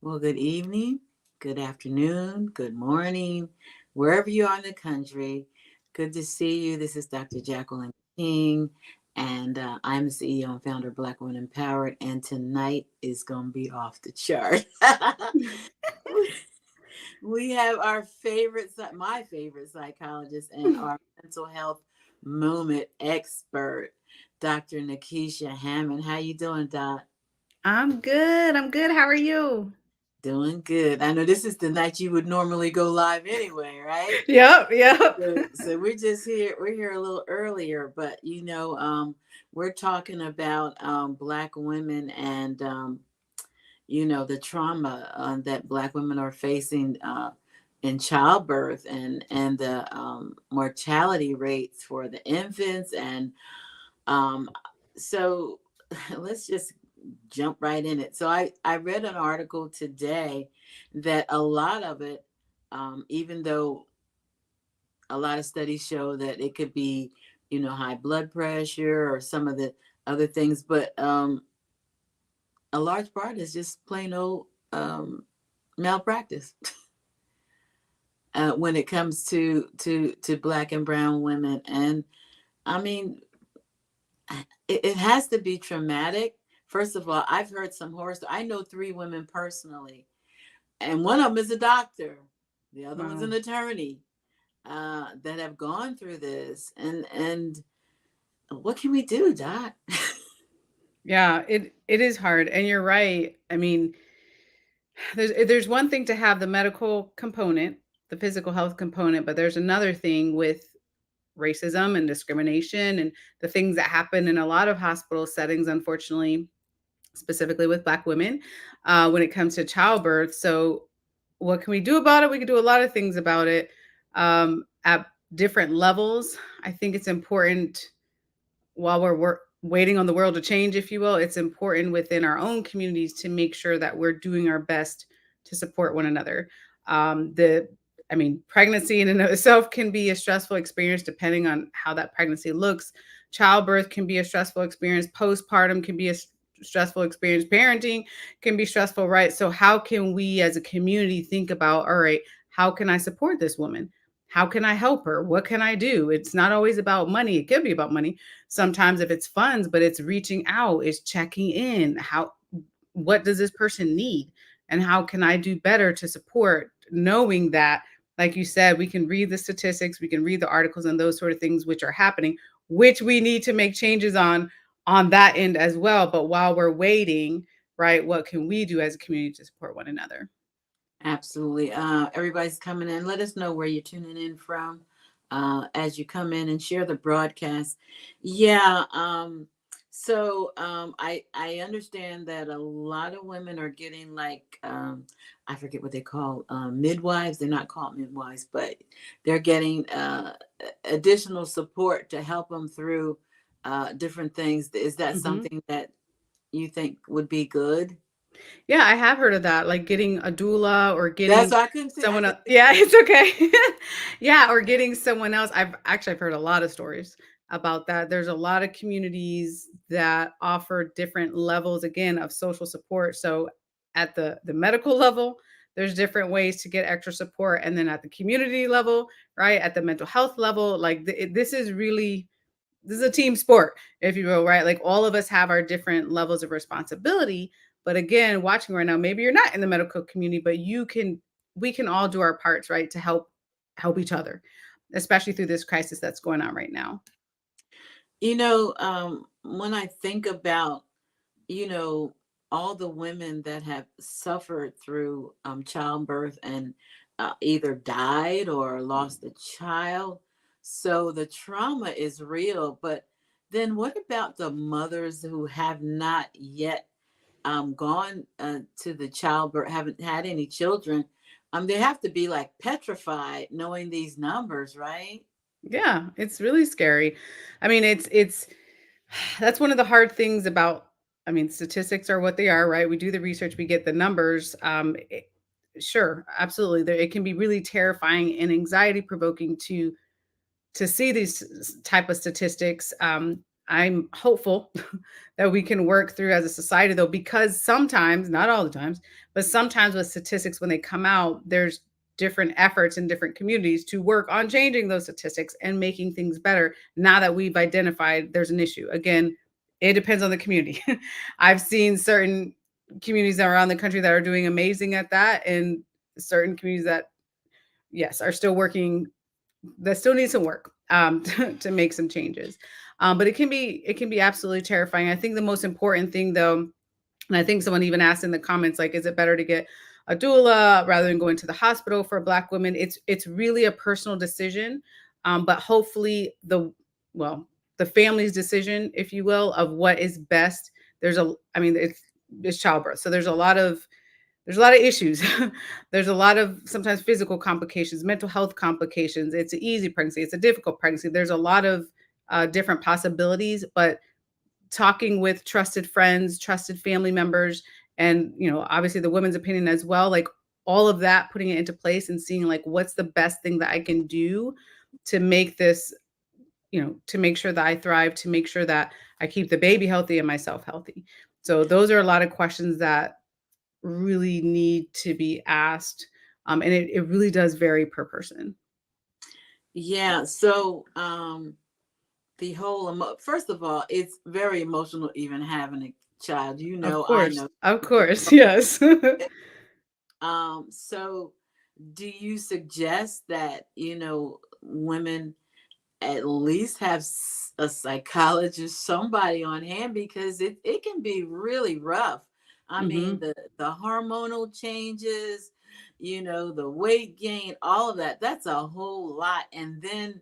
Well, good evening, good afternoon, good morning, wherever you are in the country. Good to see you. This is Dr. Jacqueline King, and I'm the CEO and founder of Black Women Empowered. And tonight is going to be off the chart. We have our my favorite psychologist and our mental health moment expert, Dr. Nekeshia Hammond. How you doing, Doc? I'm good. I'm good. How are you? Doing good. I know this is the night you would normally go live anyway, right? Yep, yep. So we're just here. We're here a little earlier, but we're talking about Black women and the trauma that Black women are facing in childbirth and the mortality rates for the infants and um, so let's just jump right in it. So I read an article today that a lot of it, even though a lot of studies show that it could be, high blood pressure or some of the other things, but a large part is just plain old malpractice when it comes to Black and brown women. And I mean, it has to be traumatic. First of all, I've heard some horror stories. I know three women personally, and one of them is a doctor. The other one's Wow. an attorney that have gone through this. And what can we do, Doc? Yeah, it is hard. And you're right. I mean, there's one thing to have the medical component, the physical health component, but there's another thing with racism and discrimination and the things that happen in a lot of hospital settings, unfortunately, specifically with Black women, when it comes to childbirth. So, what can we do about it? We can do a lot of things about it at different levels. I think it's important while we're waiting on the world to change, if you will, it's important within our own communities to make sure that we're doing our best to support one another. I mean, pregnancy in and of itself can be a stressful experience depending on how that pregnancy looks. Childbirth can be a stressful experience. Postpartum can be a stressful experience. Parenting can be stressful, right? So, how can we as a community think about, all right, how can I support this woman? How can I help her? What can I do? It's not always about money. It could be about money sometimes if it's funds, but it's reaching out, it's checking in. What does this person need? And how can I do better to support, knowing that, like you said, we can read the statistics, we can read the articles and those sort of things which are happening, which we need to make changes on that end as well. But while we're waiting, right, what can we do as a community to support one another? Absolutely. Everybody's coming in. Let us know where you're tuning in from as you come in and share the broadcast. Yeah. I understand that a lot of women are getting like I forget what they call midwives. They're not called midwives, but they're getting additional support to help them through different things. Is that Mhm. something that you think would be good? Yeah, I have heard of that, like getting a doula or That's getting why I couldn't say. I someone couldn't else. think. Yeah, it's okay. Yeah, or getting someone else. I've heard a lot of stories about that. There's a lot of communities that offer different levels again of social support. So at the medical level, there's different ways to get extra support, and then at the community level, right? At the mental health level, like this is a team sport, if you will, right? Like all of us have our different levels of responsibility. But again, watching right now, maybe you're not in the medical community, but we can all do our parts, right, to help each other, especially through this crisis that's going on right now. When I think about, you know, all the women that have suffered through childbirth and either died or lost a child, so the trauma is real. But then what about the mothers who have not yet gone to the childbirth, haven't had any children? They have to be like petrified knowing these numbers, right? Yeah, it's really scary. I mean, it's that's one of the hard things about, I mean, statistics are what they are, right? We do the research, we get the numbers. Sure, absolutely. It can be really terrifying and anxiety provoking to see these type of statistics. I'm hopeful that we can work through as a society, though, because sometimes, not all the times, but sometimes with statistics, when they come out, there's different efforts in different communities to work on changing those statistics and making things better now that we've identified there's an issue. Again, it depends on the community. I've seen certain communities around the country that are doing amazing at that, and certain communities that, yes, are still working, that still need some work to make some changes. But it can be absolutely terrifying. I think the most important thing, though, and I think someone even asked in the comments, like, is it better to get a doula rather than going to the hospital for Black women? It's really a personal decision, but hopefully the family's decision, if you will, of what is best. I mean, it's childbirth, so there's a lot of issues. There's a lot of sometimes physical complications, mental health complications. It's an easy pregnancy, it's a difficult pregnancy. There's a lot of different possibilities, but talking with trusted friends, trusted family members, and obviously the women's opinion as well, like all of that, putting it into place and seeing like what's the best thing that I can do to make this, to make sure that I thrive, to make sure that I keep the baby healthy and myself healthy. So those are a lot of questions that really need to be asked. And it really does vary per person. Yeah. So the whole first of all, it's very emotional even having a child. Of I course. know. Of course. Yes. So do you suggest that, women at least have a psychologist, somebody on hand, because it can be really rough. I mean, Hmm. the hormonal changes, the weight gain, all of that, that's a whole lot. And then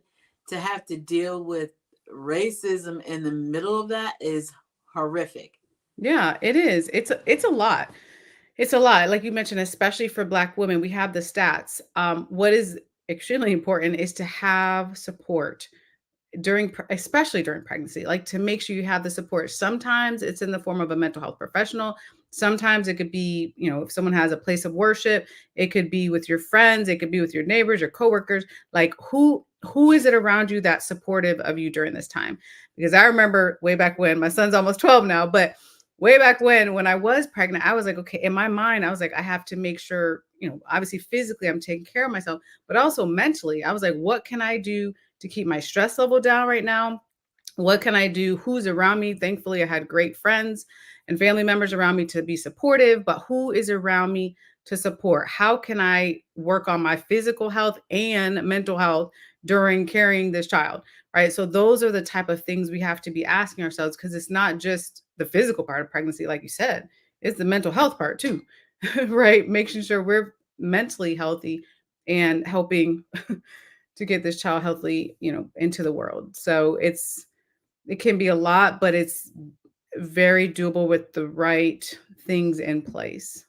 to have to deal with racism in the middle of that is horrific. Yeah, it is. It's a lot. It's a lot. Like you mentioned, especially for Black women, we have the stats. What is extremely important is to have support especially during pregnancy, like to make sure you have the support. Sometimes it's in the form of a mental health professional. Sometimes it could be, if someone has a place of worship, it could be with your friends, it could be with your neighbors, your coworkers. Like who is it around you that's supportive of you during this time? Because I remember way back when, my son's almost 12 now, but way back when I was pregnant, I was like, okay, in my mind, I was like, I have to make sure, obviously physically I'm taking care of myself, but also mentally, I was like, what can I do to keep my stress level down right now? What can I do? Who's around me? Thankfully, I had great friends and family members around me to be supportive, but who is around me to support? How can I work on my physical health and mental health during carrying this child? Right. So, those are the type of things we have to be asking ourselves, because it's not just the physical part of pregnancy, like you said, it's the mental health part too, right? Making sure we're mentally healthy and helping to get this child healthy, into the world. So it can be a lot, but it's very doable with the right things in place.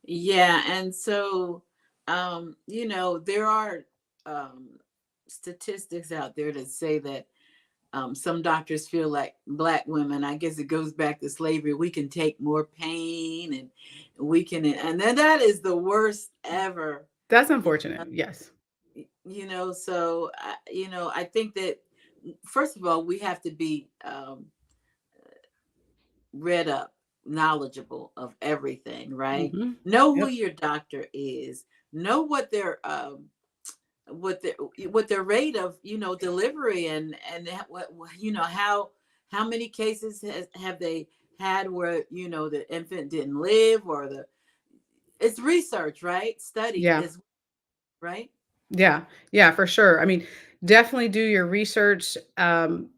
Yeah, and so there are um statistics out there that say that some doctors feel like Black women, I guess it goes back to slavery, we can take more pain, and and then that is the worst ever. That's You unfortunate. Yes. so I think that first of all, we have to be read up, knowledgeable of everything, right? Mhm. Know who Yep. your doctor is. Know what their rate of delivery, and how many cases have they had where the infant didn't live, or the it's research, right? Study Yeah. is right. Yeah. Yeah, for sure. I mean, definitely do your research. And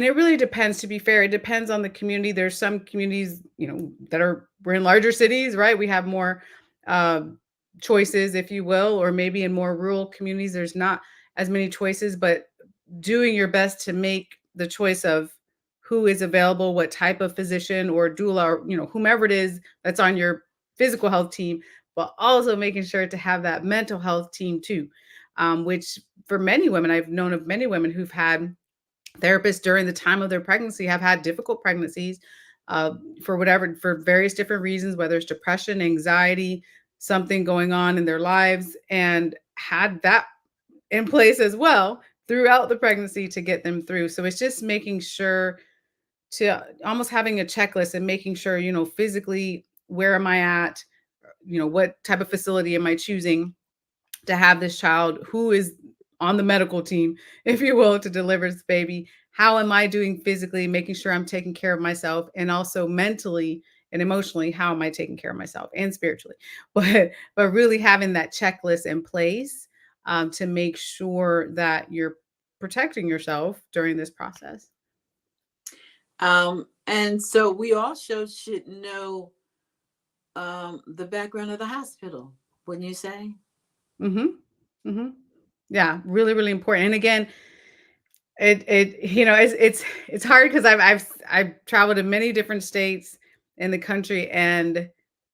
it really depends, to be fair. It depends on the community. There's some communities, we're in larger cities, right? We have more um, choices, if you will, or maybe in more rural communities, there's not as many choices, but doing your best to make the choice of who is available, what type of physician or doula, or whomever it is that's on your physical health team, but also making sure to have that mental health team too. Which for many women, I've known of many women who've had therapists during the time of their pregnancy, have had difficult pregnancies, uh, for various different reasons, whether it's depression, anxiety, something going on in their lives, and had that in place as well throughout the pregnancy to get them through. So it's just making sure to almost having a checklist and making sure, physically, where am I at? What type of facility am I choosing to have this child? Who is on the medical team, if you will, to deliver this baby? How am I doing physically, making sure I'm taking care of myself, and also mentally and emotionally, how am I taking care of myself and spiritually? But really having that checklist in place, to make sure that you're protecting yourself during this process. And so we also should know the background of the hospital, wouldn't you say? Hmm. Hmm. Yeah, really, really important. And again, it's hard because I've traveled to many different states in the country, and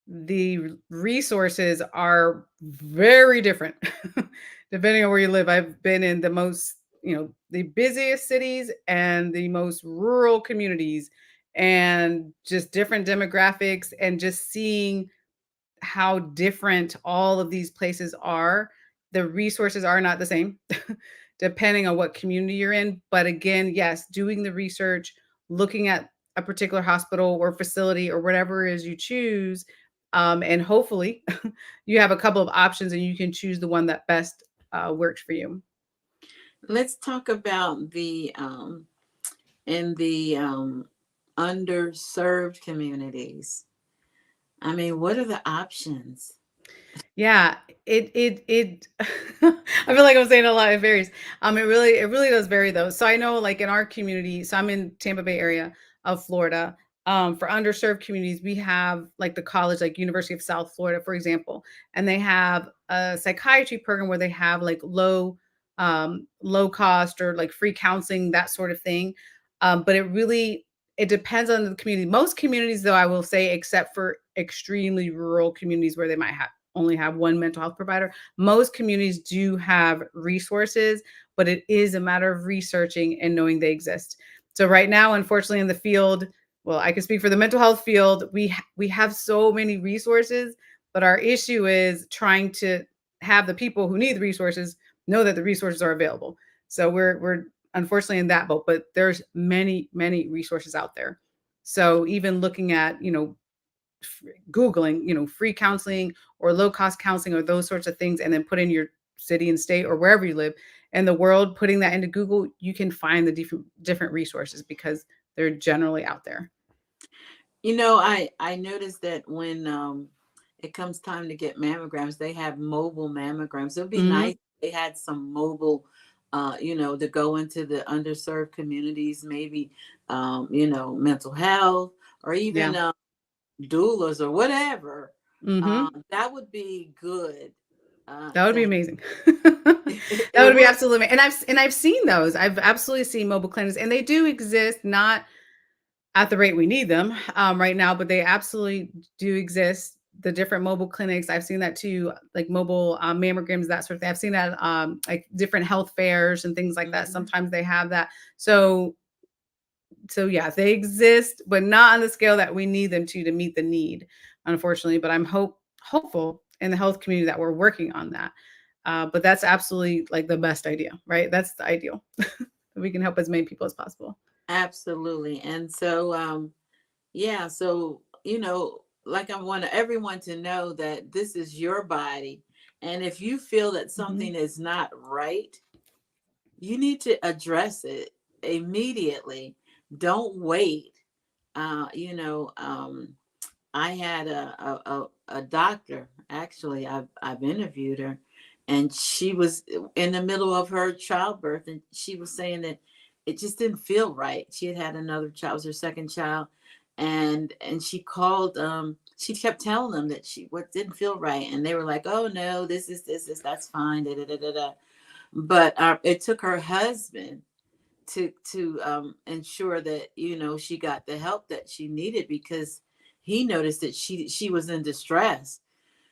the resources are very different depending on where you live. I've been in the busiest cities and the most rural communities, and just different demographics, and just seeing how different all of these places are. The resources are not the same depending on what community you're in. But again, yes, doing the research, looking at a particular hospital or facility or whatever it is you choose, and hopefully you have a couple of options and you can choose the one that best works for you. Let's talk about the in the underserved communities. I mean, what are the options? Yeah, it I feel like I'm saying a lot, it varies. It really does vary though. So I know, like, in our community, so I'm in Tampa Bay area of Florida. For underserved communities, we have like the college, like University of South Florida, for example, and they have a psychiatry program where they have like low cost or like free counseling, that sort of thing. But it depends on the community. Most communities, though, I will say, except for extremely rural communities where they might have only have one mental health provider. Most communities do have resources, but it is a matter of researching and knowing they exist. So right now, unfortunately, in the field, well, I can speak for the mental health field. We have so many resources, but our issue is trying to have the people who need the resources know that the resources are available. So we're unfortunately in that boat, but there's many resources out there. So even looking at, Googling, free counseling or low cost counseling or those sorts of things, and then put in your city and state or wherever you live in the world, putting that into Google, you can find the different resources because they're generally out there. I noticed that when it comes time to get mammograms, they have mobile mammograms. It would be Hmm. nice if they had some mobile, to go into the underserved communities, maybe, mental health, or even Yeah. doulas or whatever. Hmm. That would be good. That would be To amazing. That it would be would. absolutely, and I've seen those. I've absolutely seen mobile clinics, and they do exist, not at the rate we need them right now, but they absolutely do exist. The different mobile clinics, I've seen that too, like mobile mammograms, that sort of thing. I've seen that, like different health fairs and things like that. Mhm. Sometimes they have that. So yeah, they exist, but not on the scale that we need them to meet the need, unfortunately. But I'm hopeful in the health community that we're working on that. But that's absolutely like the best idea, right? That's the ideal. We can help as many people as possible. Absolutely. And so, yeah, so, like, I want everyone to know that this is your body. And if you feel that Hmm. something is not right, you need to address it immediately. Don't wait. I had a doctor, actually, I've interviewed her, and she was in the middle of her childbirth, and she was saying that it just didn't feel right. She had had another child, it was her second child, and she called. She kept telling them that she what didn't feel right, and they were like, "Oh no, this is that's fine." Da, da, da, da, da. But it took her husband to ensure that she got the help that she needed, because he noticed that she was in distress.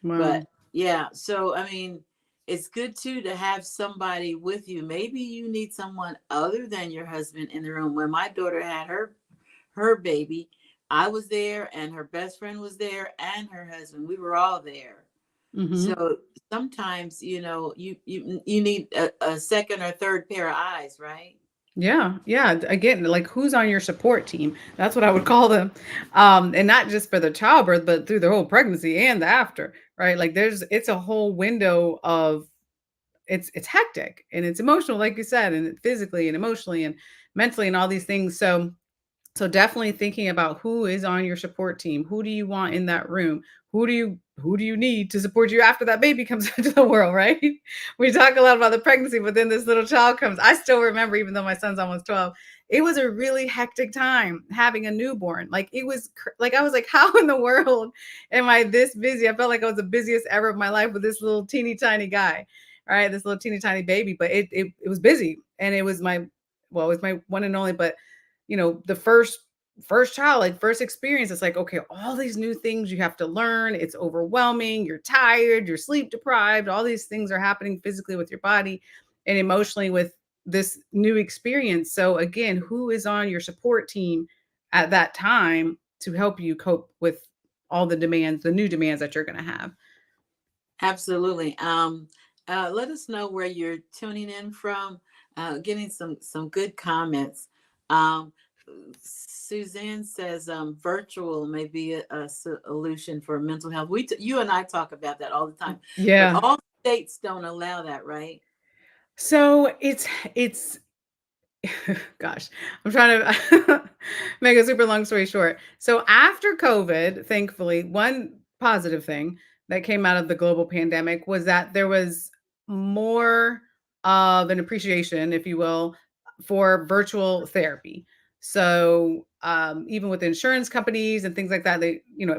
But Wow. yeah, so I mean, it's good too to have somebody with you. Maybe you need someone other than your husband in the room. When my daughter had her baby, I was there, and her best friend was there, and her husband. We were all there. Mhm. So sometimes, you need a second or third pair of eyes, right? Yeah, yeah. Again, like who's on your support team? That's what I would call them, and not just for the childbirth, but through the whole pregnancy and the after, right? Like it's a whole window of it's hectic and it's emotional, like you said, and physically and emotionally and mentally and all these things. So definitely thinking about who is on your support team. Who do you want in that room? Who do you need to support you after that baby comes into the world, right? We talk a lot about the pregnancy, but then this little child comes. I still remember, even though my son's almost 12, it was a really hectic time having a newborn. Like it was like I was like, how in the world am I this busy? I felt like I was the busiest ever of my life with this little teeny tiny guy. All right, this little teeny tiny baby, but it was busy and it was my well, it was my one and only, but the first child, like first experience, it's like, okay, all these new things you have to learn. It's overwhelming. You're tired, you're sleep deprived. All these things are happening physically with your body and emotionally with this new experience. So again, who is on your support team at that time to help you cope with all the demands, the new demands that you're going to have? Absolutely. Let us know where you're tuning in from. Getting some good comments. Um, Suzanne says virtual may be a solution for mental health. You and I talk about that all the time, but Yeah. all states don't allow that, right? So it's gosh, I'm trying to make a super long story short. So after COVID, thankfully, one positive thing that came out of the global pandemic was that there was more of an appreciation, if you will, for virtual therapy. So even with insurance companies and things like that,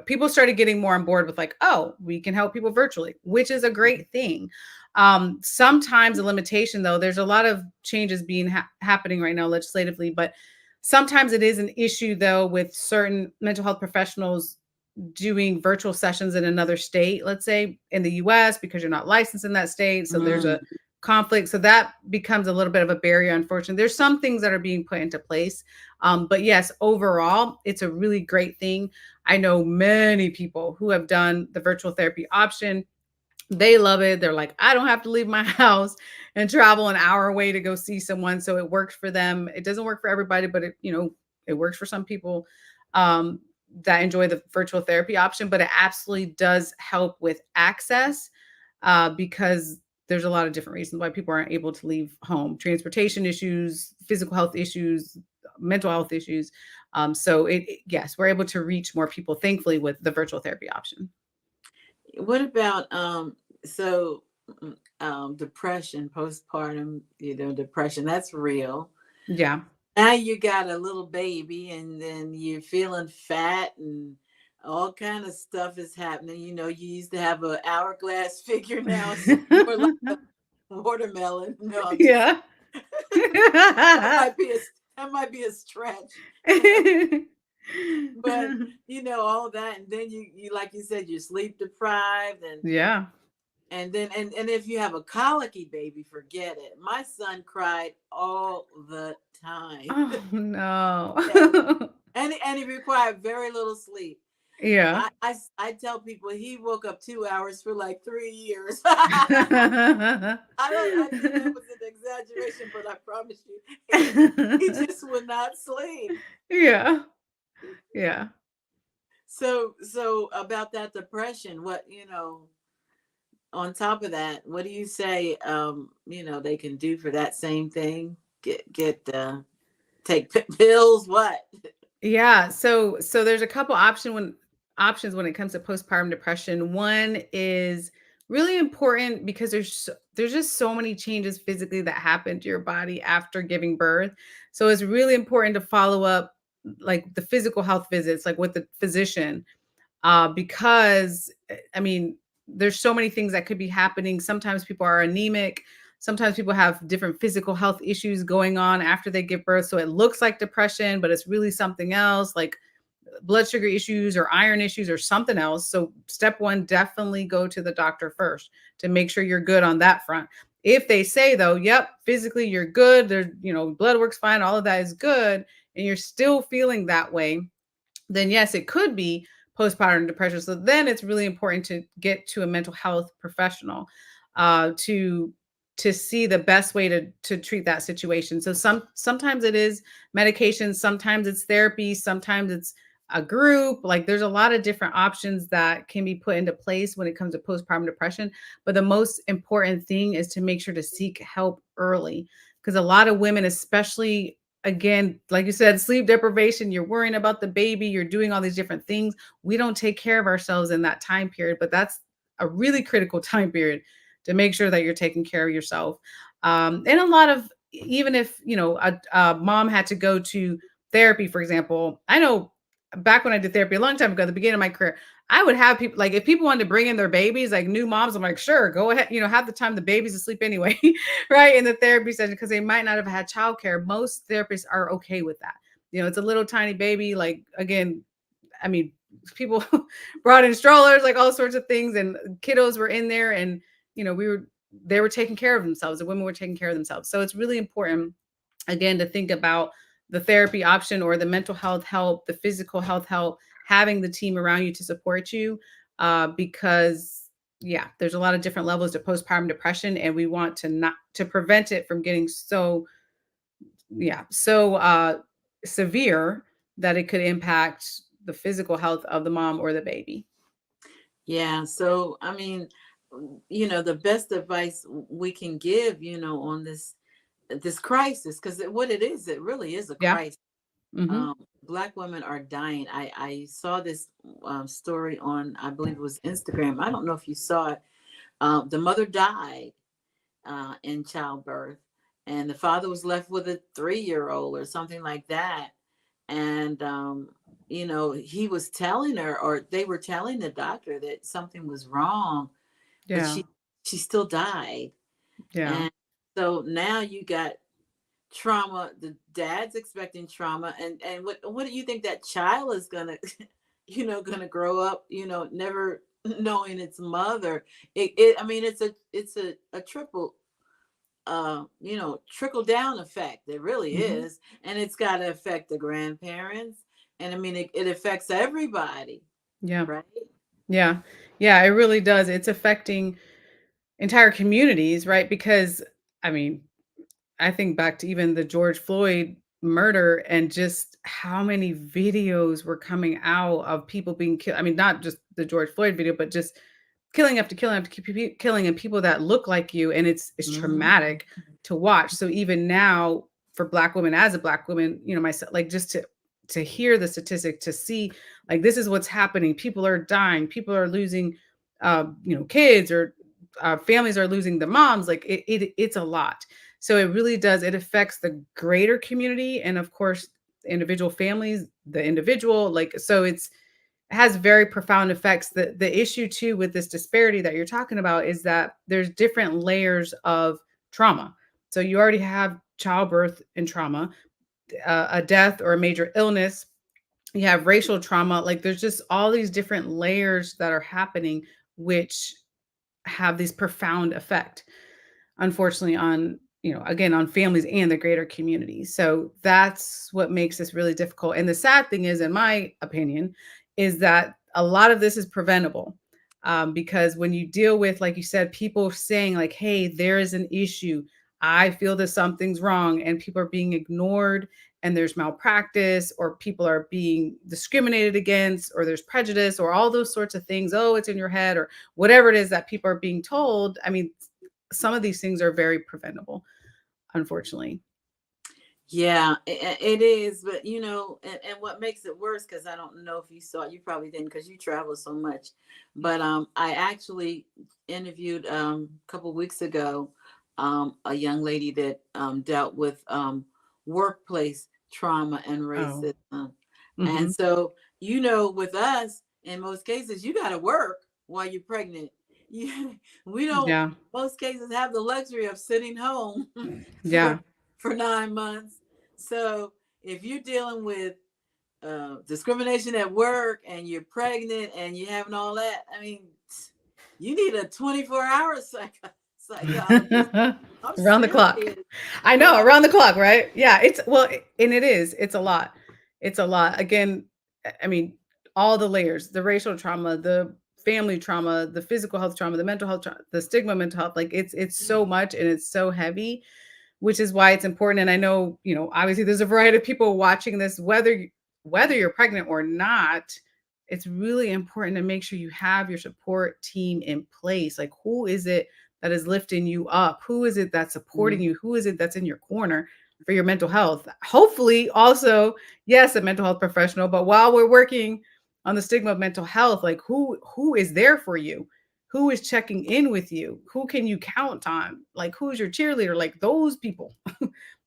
people started getting more on board with like, oh, we can help people virtually, which is a great thing. Sometimes a limitation, though, there's a lot of changes being happening right now legislatively, but sometimes it is an issue, though, with certain mental health professionals doing virtual sessions in another state, let's say in the US, because you're not licensed in that state. So there's Mm. a conflict. So that becomes a little bit of a barrier, unfortunately. There's some things that are being put into place. But yes, overall, it's a really great thing. I know many people who have done the virtual therapy option. They love it. They're like, I don't have to leave my house and travel an hour away to go see someone. So it works for them. It doesn't work for everybody, but it works for some people um, that enjoy the virtual therapy option. But it absolutely does help with access because there's a lot of different reasons why people aren't able to leave home: transportation issues, physical health issues, mental health issues. So yes, we're able to reach more people, thankfully, with the virtual therapy option. What about so depression, postpartum, depression, that's real. Yeah. Now you got a little baby and then you're feeling fat and all kind of stuff is happening. You used to have an hourglass figure, now it's more like a watermelon. No, I'm just Yeah. that might be a that might be a stretch. But all that, and then you like you said, you're sleep deprived, Yeah. and then and if you have a colicky baby, forget it. My son cried all the time. Oh, Yes. no. And he required very little sleep. Yeah. I tell people he woke up 2 hours for like 3 years. I think that was an exaggeration, but I promise you, he just would not sleep. Yeah. Yeah. So about that depression, what on top of that, what do you say they can do for that same thing? Get take pills, what? Yeah, so there's a couple options when it comes to postpartum depression. One is really important because there's just so many changes physically that happen to your body after giving birth. So it's really important to follow up like the physical health visits, like with the physician, because I mean, there's so many things that could be happening. Sometimes people are anemic. Sometimes people have different physical health issues going on after they give birth. So it looks like depression, but it's really something else, like blood sugar issues or iron issues or something else. So step one, definitely go to the doctor first to make sure you're good on that front. If they say though, yep, physically you're good, there's blood works fine, all of that is good, and you're still feeling that way, then yes, it could be postpartum depression. So then it's really important to get to a mental health professional to see the best way to treat that situation. So sometimes it is medication, sometimes it's therapy, sometimes it's a group. Like there's a lot of different options that can be put into place when it comes to postpartum depression. But the most important thing is to make sure to seek help early, because a lot of women, especially, again, like you said, sleep deprivation, you're worrying about the baby, you're doing all these different things. We don't take care of ourselves in that time period, but that's a really critical time period to make sure that you're taking care of yourself. And a lot of, even if, a mom had to go to therapy, for example, I know back when I did therapy a long time ago, at the beginning of my career, I would have people, like, if people wanted to bring in their babies, like new moms, I'm like, sure, go ahead, have the time, the baby's asleep anyway, right, in the therapy session, because they might not have had childcare. Most therapists are okay with that. It's a little tiny baby. Like, again, I mean, people brought in strollers, like all sorts of things, and kiddos were in there, and they were taking care of themselves. The women were taking care of themselves. So it's really important, again, to think about the therapy option or the mental health help, the physical health help, having the team around you to support you, because yeah, there's a lot of different levels to postpartum depression, and we want to not to prevent it from getting so severe that it could impact the physical health of the mom or the baby. Yeah. So, I mean, the best advice we can give, on this crisis, because what it is, it really is a Yeah. crisis. Hmm. Black women are dying. I saw this story on, I believe it was Instagram. I don't know if you saw it. The mother died in childbirth, and the father was left with a 3-year old or something like that. And he was telling her, or they were telling the doctor that something was wrong, but Yeah. she still died. Yeah. And so now you got trauma. The dad's expecting trauma, and what do you think that child is gonna gonna grow up, never knowing its mother? I mean, it's a triple trickle down effect. It really Hmm. is. And it's got to affect the grandparents. And I mean, it affects everybody, Yeah. right? Yeah. Yeah. It really does. It's affecting entire communities, right? Because, I mean, I think back to even the George Floyd murder and just how many videos were coming out of people being killed. I mean, not just the George Floyd video, but just killing after killing after killing, and people that look like you. And it's Hmm. traumatic to watch. So even now, for Black women, as a Black woman, myself, like, just to hear the statistic, to see, like, this is what's happening. People are dying. People are losing, kids, or families are losing their moms. Like, it's a lot. So it really does. It affects the greater community, and of course, individual families, the individual. Like, so it has very profound effects. The issue too with this disparity that you're talking about is that there's different layers of trauma. So you already have childbirth and trauma, a death or a major illness. You have racial trauma. Like, there's just all these different layers that are happening, which have these profound effect, unfortunately, on, again, on families and the greater community. So that's what makes this really difficult. And the sad thing is, in my opinion, is that a lot of this is preventable, because when you deal with, like you said, people saying, like, hey, there is an issue, I feel that something's wrong, and people are being ignored, and there's malpractice, or people are being discriminated against, or there's prejudice, or all those sorts of things. Oh, it's in your head, or whatever it is that people are being told. I mean, some of these things are very preventable, unfortunately. Yeah, it is. But, and what makes it worse, because I don't know if you saw it, you probably didn't because you travel so much. But I actually interviewed a couple weeks ago a young lady that dealt with workplace trauma and Oh. racism. And Mhm. so, with us, in most cases, you got to work while you're pregnant. You, we don't, Yeah. most cases, have the luxury of sitting home Yeah. for 9 months. So if you're dealing with discrimination at work, and you're pregnant, and you're having all that, I mean, you need a 24-hour psychologist. I'm Around the clock. serious. I know, Yeah. around the clock, right? Yeah, it's, well, and it is. It's a lot. It's a lot. Again, I mean, all the layers, the racial trauma, the family trauma, the physical health trauma, the mental health trauma, the stigma mental health. Like it's so much and it's so heavy, which is why it's important. And I know, obviously there's a variety of people watching this, whether you're pregnant or not. It's really important to make sure you have your support team in place. Like, who is it that is lifting you up? Who is it that's supporting Mm. you? Who is it that's in your corner for your mental health? Hopefully, also, yes, a mental health professional. But while we're working on the stigma of mental health, like who is there for you? Who is checking in with you? Who can you count on? Like, who's your cheerleader? Like, those people.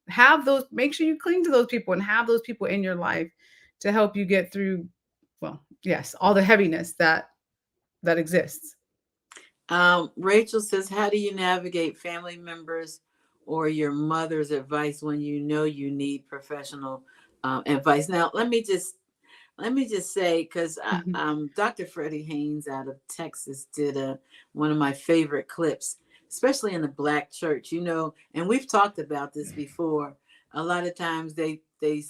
Have those, make sure you cling to those people and have those people in your life to help you get through, well, yes, all the heaviness that exists. Rachel says, how do you navigate family members or your mother's advice when you know you need professional advice? Now, let me just say, because Mhm. Dr. Freddie Haynes out of Texas did one of my favorite clips, especially in the Black church. And we've talked about this before. A lot of times they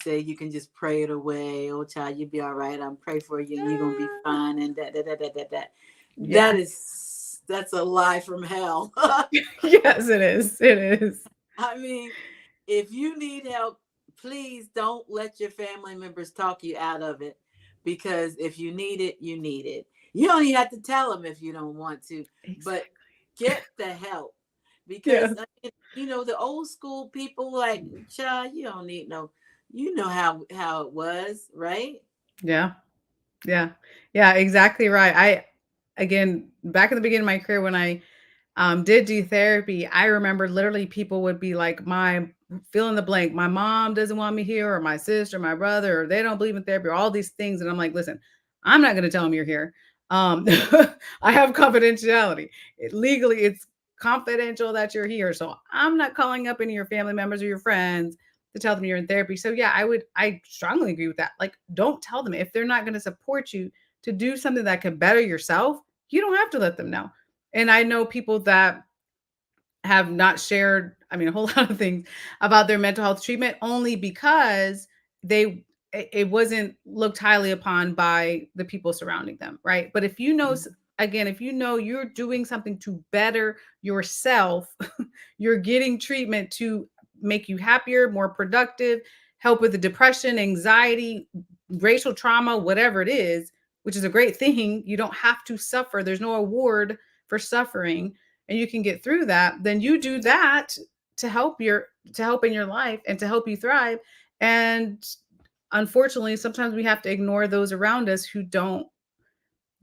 say you can just pray it away. Oh, child, you'll be all right. I'm pray for you, and you're gonna be fine. And that. Yeah. That's a lie from hell. Yes, it is. It is. I mean, if you need help, please don't let your family members talk you out of it, because if you need it, you need it. You don't even have to tell them if you don't want to, but Exactly. get the help, Yeah. because the old school people like, child, you don't need no, how it was, right? Yeah. Yeah. Yeah, exactly right. Again, back in the beginning of my career when I did do therapy, I remember literally people would be like, my fill in the blank, my mom doesn't want me here, or my sister, my brother, or they don't believe in therapy, or all these things. And I'm like, listen, I'm not going to tell them you're here. Um, I have confidentiality. Legally, it's confidential that you're here. So I'm not calling up any of your family members or your friends to tell them you're in therapy. So yeah, I strongly agree with that. Like, don't tell them if they're not going to support you to do something that could better yourself. You don't have to let them know. And I know people that have not shared, I mean, a whole lot of things about their mental health treatment only because they it wasn't looked highly upon by the people surrounding them, right? But if you know, again, if you know you're doing something to better yourself, you're getting treatment to make you happier, more productive, help with the depression, anxiety, racial trauma, whatever it is, which is a great thing. You don't have to suffer. There's no award for suffering, and you can get through that. Then you do that to help in your life and to help you thrive. And unfortunately, sometimes we have to ignore those around us who don't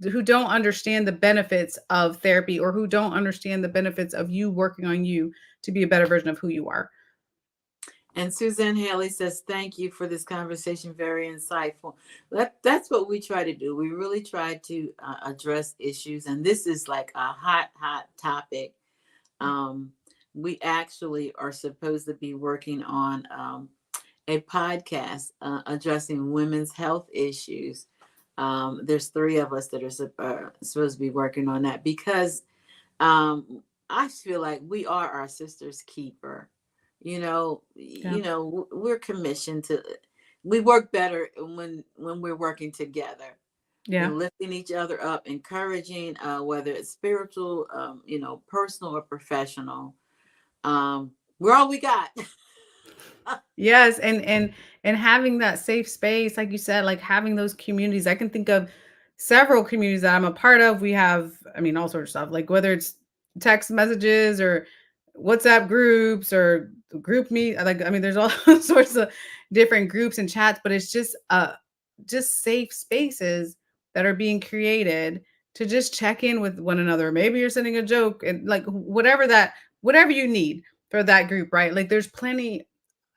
understand the benefits of therapy, or who don't understand the benefits of you working on you to be a better version of who you are. And Suzanne Haley says, thank you for this conversation. Very insightful. That's what we try to do. We really try to address issues. And this is like a hot, hot topic. Um, we actually are supposed to be working on a podcast addressing women's health issues. There's three of us that are supposed to be working on that, because I feel like we are our sister's keeper. Yeah. We're commissioned to. We work better when we're working together. We're Yeah. lifting each other up, encouraging, whether it's spiritual, personal or professional. We're all we got. Yes, and having that safe space, like you said, like having those communities. I can think of several communities that I'm a part of. We have, I mean, all sorts of stuff, like whether it's text messages or WhatsApp groups or group meet. Like, I mean, there's all sorts of different groups and chats, but it's just safe spaces that are being created to just check in with one another. Maybe you're sending a joke and like whatever you need for that group, right? Like there's plenty,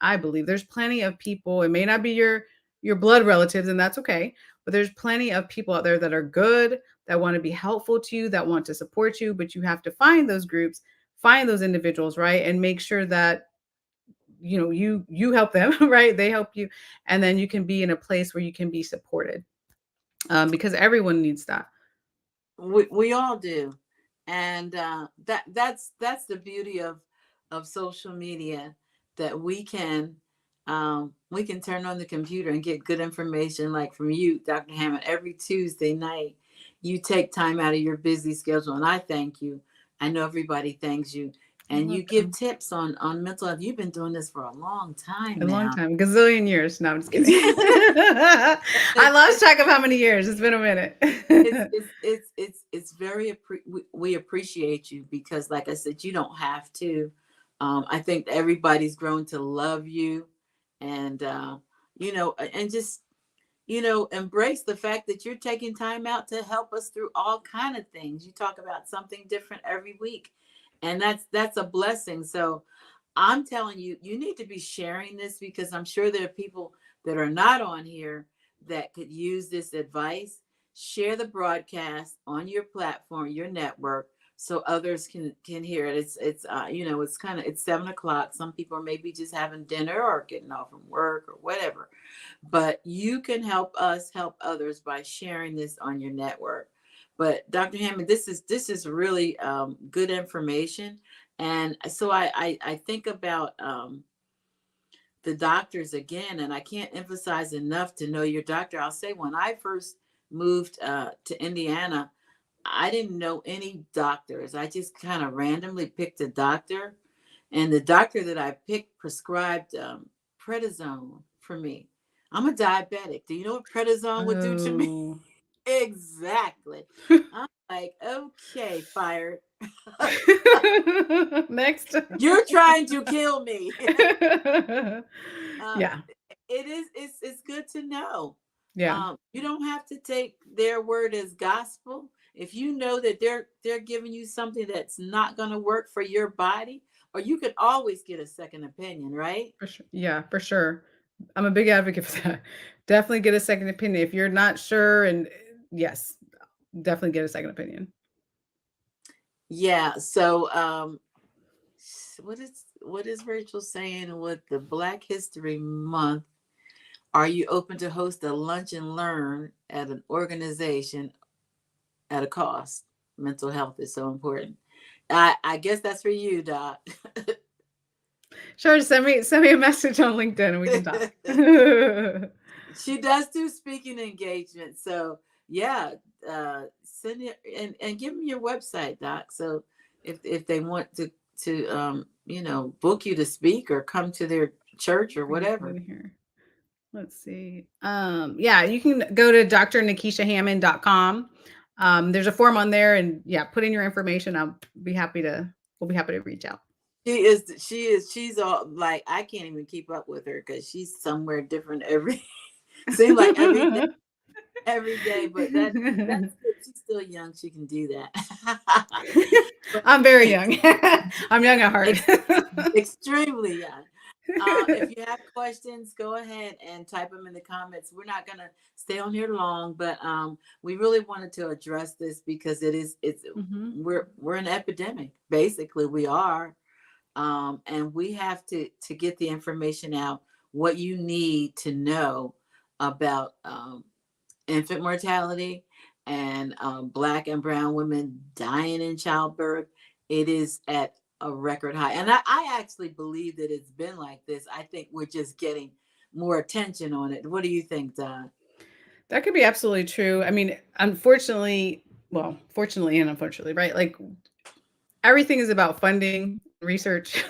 I believe there's plenty of people. It may not be your blood relatives, and that's okay. But there's plenty of people out there that are good, that want to be helpful to you, that want to support you. But you have to find those groups, find those individuals, right, and make sure that you help them, right? They help you, and then you can be in a place where you can be supported, because everyone needs that. We all do, and that's the beauty of social media, that we can we can turn on the computer and get good information like from you, Dr. Hammond, every Tuesday night. You take time out of your busy schedule, and I thank you. I know everybody thanks you. You're And you give welcome. tips on mental health. You've been doing this for a long time A long now. time, gazillion years. No, I'm just kidding. it's, I lost it's track of how many years. It's been a minute. it's very we appreciate you because, like I said, you don't have to. I think everybody's grown to love you, and and just embrace the fact that you're taking time out to help us through all kind of things. You talk about something different every week, and that's a blessing. So I'm telling you, you need to be sharing this because I'm sure there are people that are not on here that could use this advice. Share the broadcast on your platform, your network, so others can hear it. It's kind of it's 7 o'clock. Some people are maybe just having dinner or getting off from work or whatever, but you can help us help others by sharing this on your network. But Dr. Hammond, this is really good information. And so I think about the doctors again, and I can't emphasize enough to know your doctor. I'll say when I first moved to Indiana, I didn't know any doctors. I just kind of randomly picked a doctor, and the doctor that I picked prescribed prednisone for me. I'm a diabetic. Do you know what prednisone would do to me? Oh. Exactly. I'm like, okay, fired. Next. You're trying to kill me. uh, Yeah. it's good to know. Yeah. You don't have to take their word as gospel. If you know that they're giving you something that's not going to work for your body, or you could always get a second opinion, right? For sure. Yeah, for sure. I'm a big advocate for that. Definitely get a second opinion. If you're not sure, and yes, definitely get a second opinion. Yeah. So what is Rachel saying with the Black History Month? Are you open to host a lunch and learn at an organization at a cost? Mental health is so important. I guess that's for you, Doc. Sure, send me a message on LinkedIn and we can talk. She does do speaking engagements. So yeah, send it and give them your website, Doc. So if they want to book you to speak or come to their church or Bring it whatever. in here. Let's see. Yeah, you can go to drnekeshiahammond.com. There's a form on there, and yeah, put in your information. We'll be happy to reach out. She's all like I can't even keep up with her because she's somewhere different every seems like every day, but that's good. She's still young, she can do that. But I'm very young. I'm young at heart. ex- extremely young. If you have questions, go ahead and type them in the comments. We're not gonna stay on here long, but we really wanted to address this because it's Mhm. we're an epidemic. Basically, we are, and we have to get the information out. What you need to know about infant mortality and Black and brown women dying in childbirth. It is at a record high. And I actually believe that it's been like this. I think we're just getting more attention on it. What do you think, Don? That could be absolutely true. I mean, unfortunately, well, fortunately and unfortunately, right? Like everything is about funding research.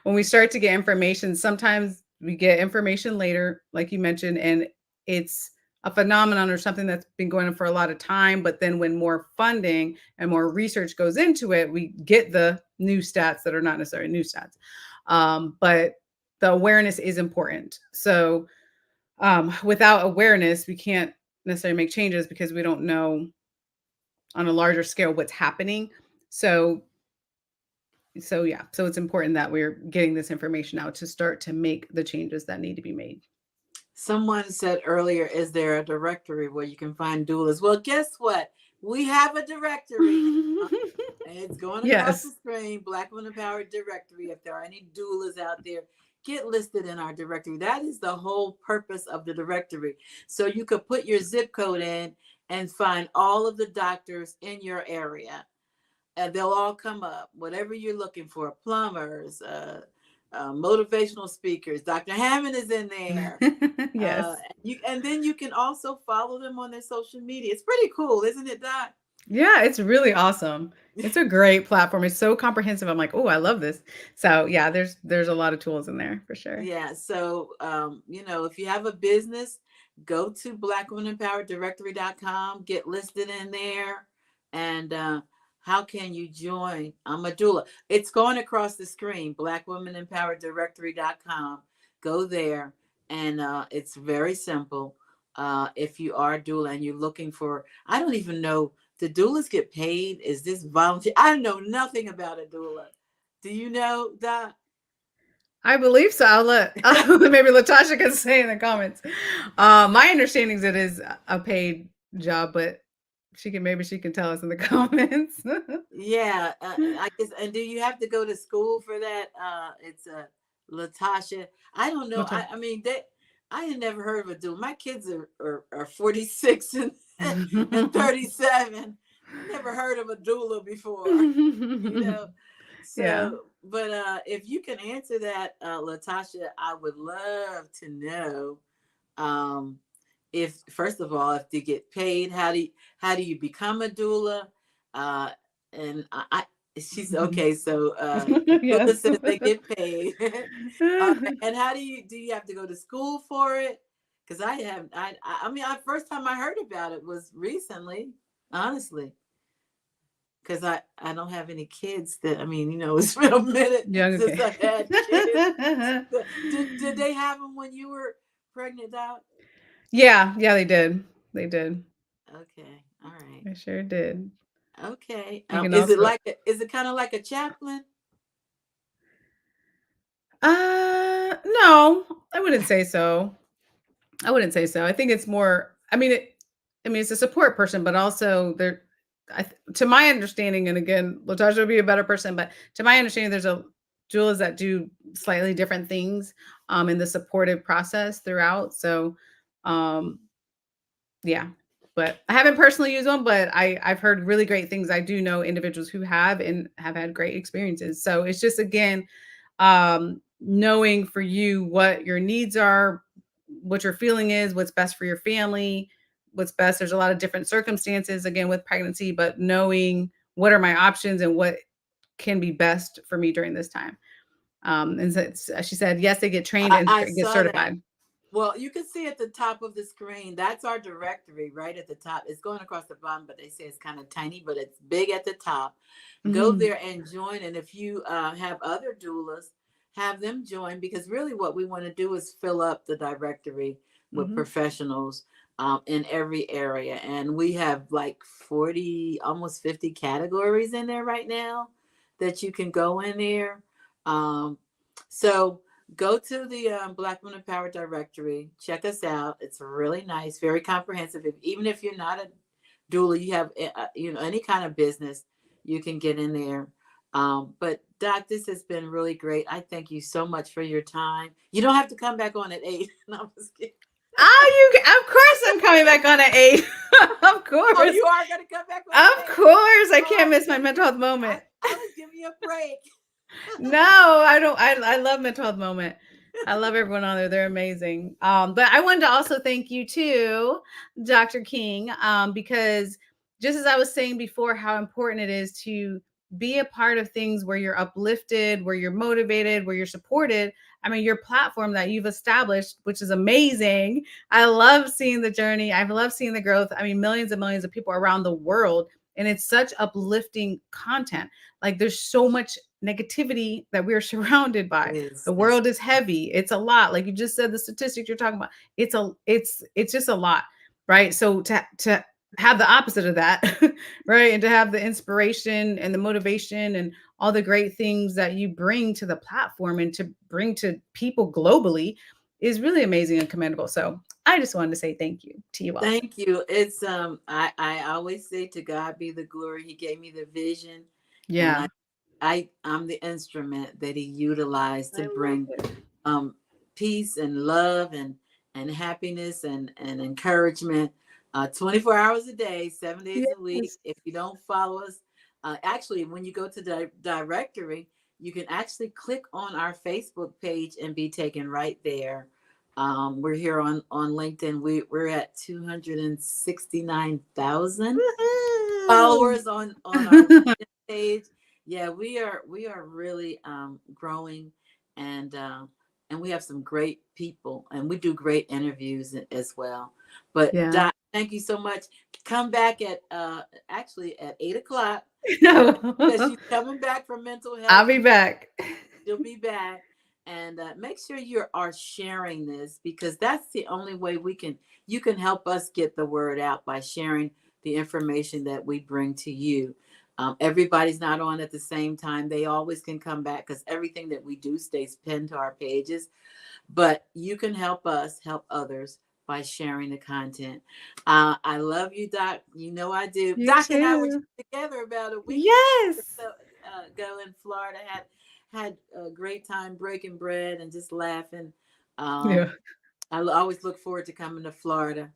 When we start to get information, sometimes we get information later, like you mentioned, and it's a phenomenon or something that's been going on for a lot of time. But then when more funding and more research goes into it, we get the new stats that are not necessarily new stats. But the awareness is important. So without awareness, we can't necessarily make changes because we don't know on a larger scale what's happening. So yeah, so it's important that we're getting this information out to start to make the changes that need to be made. Someone said earlier, is there a directory where you can find doulas? Well, guess what? We have a directory. And it's going across the Yes. screen, Black Women Power Directory. If there are any doulas out there, get listed in our directory. That is the whole purpose of the directory. So you could put your zip code in and find all of the doctors in your area. And they'll all come up, whatever you're looking for, plumbers, motivational speakers. Dr. Hammond is in there. Yes. And then you can also follow them on their social media. It's pretty cool, isn't it, Doc? Yeah, it's really awesome. It's a great platform. It's so comprehensive. I'm like, oh, I love this. So yeah, there's a lot of tools in there for sure. Yeah. So, if you have a business, go to blackwomenempowereddirectory.com, get listed in there. And how can you join? I'm a doula. It's going across the screen, blackwomenempowereddirectory.com. Go there. And it's very simple. If you are a doula and you're looking for, I don't even know, the doulas get paid? Is this volunteer? I know nothing about a doula. Do you know, Doc? I believe so. I'll let maybe Latasha can say in the comments. My understanding is it is a paid job, but maybe she can tell us in the comments. Yeah, I guess. And do you have to go to school for that? It's Latasha. I don't know. Latasha. I mean, I had never heard of a dude. My kids are 46 and 37. Never heard of a doula before. you know. Yeah. So, but if you can answer that, Latasha, I would love to know. Um, if first of all, if they get paid, how do you become a doula? Uh, and she's okay. So doula Yes. says they get paid. And how do you have to go to school for it? Because I mean, first time I heard about it was recently, honestly. Because I don't have any kids that, I mean, it's been a minute Yeah, since okay. I had kids. Did they have them when you were pregnant, Doc? Yeah, yeah, they did. They did. Okay. All right. They sure did. Okay. You can Is it also kind of like a chaplain? no, I wouldn't say so. I wouldn't say so. I think it's more I mean it's a support person, but also to my understanding, and again, Latasha would be a better person, but to my understanding, there's a doulas that do slightly different things in the supportive process throughout. So um yeah. But I haven't personally used one, but I've heard really great things. I do know individuals who have and have had great experiences. So it's just again knowing for you what your needs are, what your feeling is, what's best for your family, what's best. There's a lot of different circumstances again with pregnancy, but knowing what are my options and what can be best for me during this time. And so she said, yes, they get trained and I get saw that. certified. Well, you can see at the top of the screen, that's our directory right at the top. It's going across the bottom, but they say it's kind of tiny, but it's big at the top. Go Mhm. there and join. And if you have other doulas, have them join, because really what we want to do is fill up the directory with Mhm. professionals in every area. And we have like 40, almost 50 categories in there right now that you can go in there. So, go to the Black Women Power directory. Check us out. It's really nice, very comprehensive. Even if you're not a doula, you have any kind of business, you can get in there. But Doc, this has been really great. I thank you so much for your time. You don't have to come back on at 8. No, I'm just kidding. Of course I'm coming back on at 8. Of Oh, course. you are going to come back on at Of 8? course. I Oh, I can't was miss my giving mental health moment. I was giving you a break. No, I don't. I love mental health moment. I love everyone on there. They're amazing. But I wanted to also thank you too, Dr. King, because just as I was saying before, how important it is to be a part of things where you're uplifted, where you're motivated, where you're supported. I mean, your platform that you've established, which is amazing. I love seeing the journey. I love seeing the growth. I mean, millions and millions of people around the world. And it's such uplifting content. Like there's so much negativity that we're surrounded by. Yes, The world is heavy. It's a lot. Like you just said, the statistics you're talking about, it's just a lot, right? So to have the opposite of that, right? And to have the inspiration and the motivation and all the great things that you bring to the platform and to bring to people globally is really amazing and commendable. So I just wanted to say thank you to you also. thank you. It's I always say, to God be the glory. He gave me the vision, and Yeah. I'm the instrument that he utilized I to love bring it. um peace and love and happiness and encouragement 24 hours a day, 7 days a week. Yes. If you don't follow us, actually when you go to the directory, you can actually click on our Facebook page and be taken right there. We're here on LinkedIn. We're at 269,000 Woohoo! followers on our LinkedIn page. Yeah, we are really growing, and and we have some great people, and we do great interviews as well. But Yeah. Doc, thank you so much. Come back at actually at 8 o'clock, because No. she's coming back from mental I'll health. be back. She'll be back. And make sure you are sharing this, because that's the only way you can help us get the word out, by sharing the information that we bring to you. Everybody's not on at the same time. They always can come back, because everything that we do stays pinned to our pages. But you can help us help others by sharing the content. I love you, Doc. You know I do. You Doc and I were too. together about a week and Yes. ago in Florida. Had a great time breaking bread and just laughing. Um, Yeah. I always look forward to coming to Florida.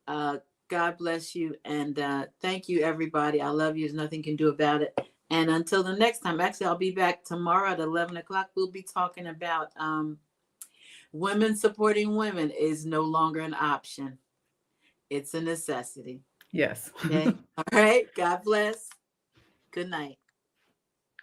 Uh, God bless you, and thank you, everybody. I love you. There's nothing you can do about it. And until the next time, actually, I'll be back tomorrow at 11 o'clock. We'll be talking about women supporting women is no longer an option. It's a necessity. Yes. Okay. All right. God bless. Good night.